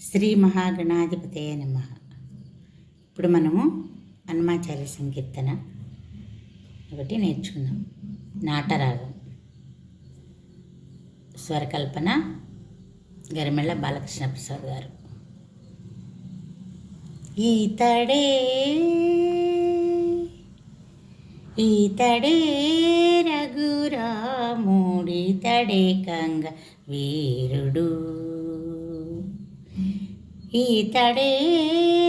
శ్రీ మహాగణాధిపతయ నమః. ఇప్పుడు మనము హనుమాచార్య సంకీర్తన ఒకటి నేర్చుకుందాం. నాటరాగం. స్వరకల్పన గరిమెళ్ళ బాలకృష్ణ ప్రసాద్ గారు. ఈతడే రఘురాముడితడే కంగ వీరుడు, ఈతడే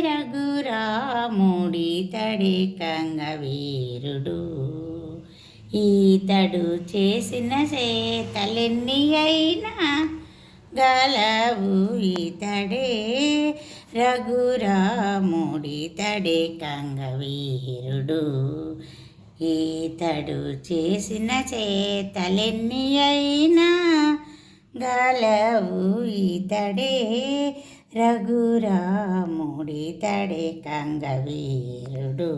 రఘురాముడితడే కంగ వీరుడు, ఈతడు చేసిన చేతలెన్ని అయినా గలవు, ఈతడే రఘురాముడితడే కంగ వీరుడు, ఈతడు చేసిన చేతలెన్ని అయినా గలవు, ఈతడే రఘురాముడితడే కంగ వీరుడు,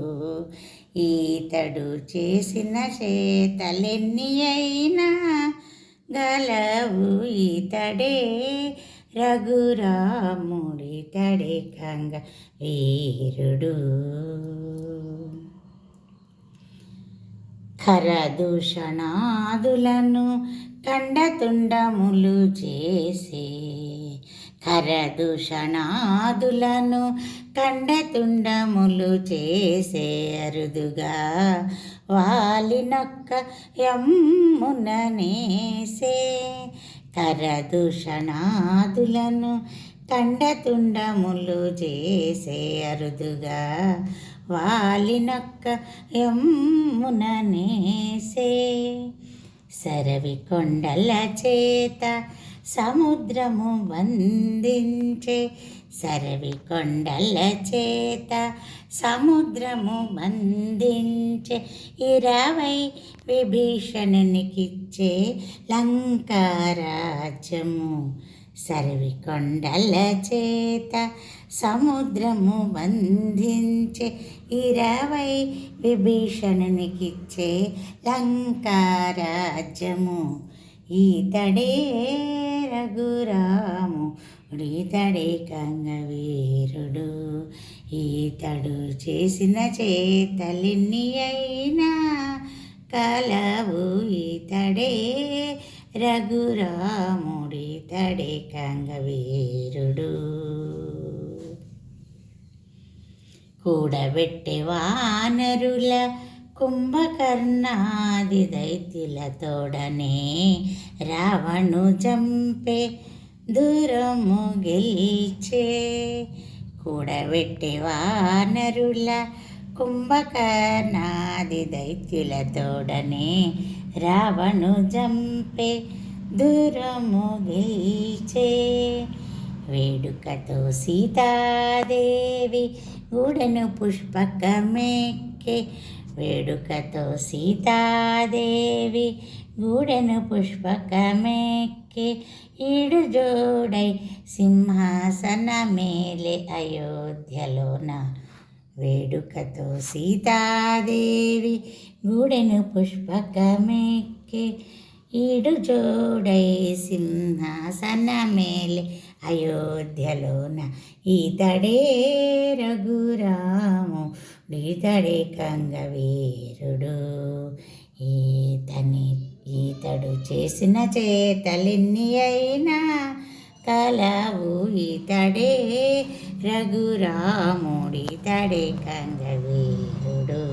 ఈతడు చేసిన చేతలెన్ని అయినా గలవు, ఈతడే రఘురాముడితడే కంగ వీరుడు. ఖరదూషణాదులను ఖండతుండములు చేసే, ఖరదూషణాదులను ఖండతుండములు చేసే, అరుదుగా వాలినొక్క యమ్ముననేసే, ఖరదూషణాదులను ఖండతుండములు చేసే, అరుదుగా వాలినొక్క యమ్ముననేసే, సరవి కొండల చేత సముద్రము బంధించే, సరవి కొండల చేత సముద్రము బంధించే, 20 విభీషణునికిచ్చే లంకారాజ్యము, సరవి కొండల చేత సముద్రము బంధించే, 20 విభీషణునికిచ్చే లంకారాజ్యము, ఈతడే రఘురాముడితడే కంగ వీరుడు, ఈతడు చేసిన చేతలెన్ని అయినా కలవు, ఈతడే రఘురాముడితడే కంగ వీరుడు. కూడబెట్టే వానరుల కుంభకర్ణాది దైత్యులతోడనే రావణు చంపే దూరము గెలిచే, కూడబెట్టే వానరుల కుంభకర్ణాది దైత్యులతోడనే రావణు చంపే దూరము గెలిచే, వేడుకతో సీతాదేవి గూడెను పుష్పకమెక్కే, వేడుకతో సీతాదేవి గూడెను పుష్పకమెక్కే, ఈడు జోడై సింహాసనమేలే అయోధ్యలోన, వేడుకతో సీతాదేవి గూడెను పుష్పకమెక్కే, ఈడు జోడై సింహాసనమేలే అయోధ్యలోన, ఈతడే రఘురాముడితడే కంగ వీరుడు, ఈతడు చేసిన చేతలెన్ని అయినా కలవు, ఈతడే రఘురాముడితడే కంగ వీరుడు.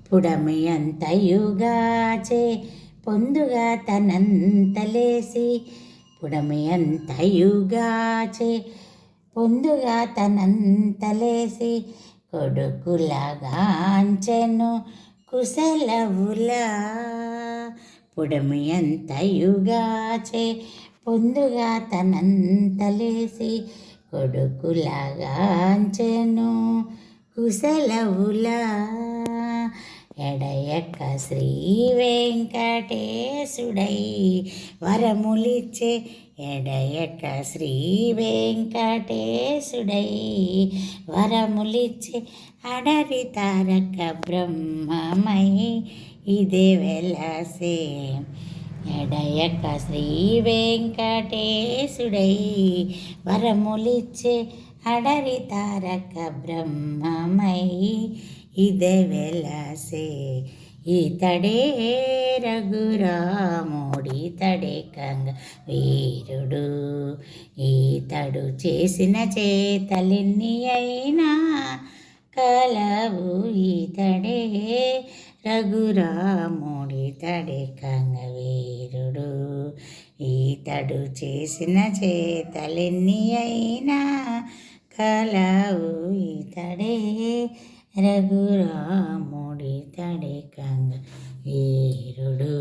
పుడమి అంతయుగాచే పొందుగా తనంతలేసి, పుడమి అంతయుగాచే పొందుగా తనంతలేసి, కొడుకులగాంచెను కుశలవులా, పుడమి అంతయుగాచే పొందుగా తనంతలేసి, కొడుకులగాంచెను కుశలవులా, ఎడయక్క శ్రీ వెంకటేశుడై వరములిచ్చే, ఎడయక్క శ్రీ వెంకటేశుడై వరములిచ్చే, అడవి తారక బ్రహ్మమై ఇదే వెలసే, ఎడయక శ్రీ వెంకటేశుడై వరములిచ్చే అడరి తారక బ్రహ్మమై ఇదే వెలసే ఈతడే రఘురాముడితడే కంగ వీరుడు ఈతడు చేసిన చేతలెన్ని అయినా కలవు ఈతడే రఘురాముడితడే కంగ వీరుడు ఈతడు చేసిన చేతలెన్ని అయినా కలవు ఈతడే రఘురాముడితడే కంగ వీరుడు.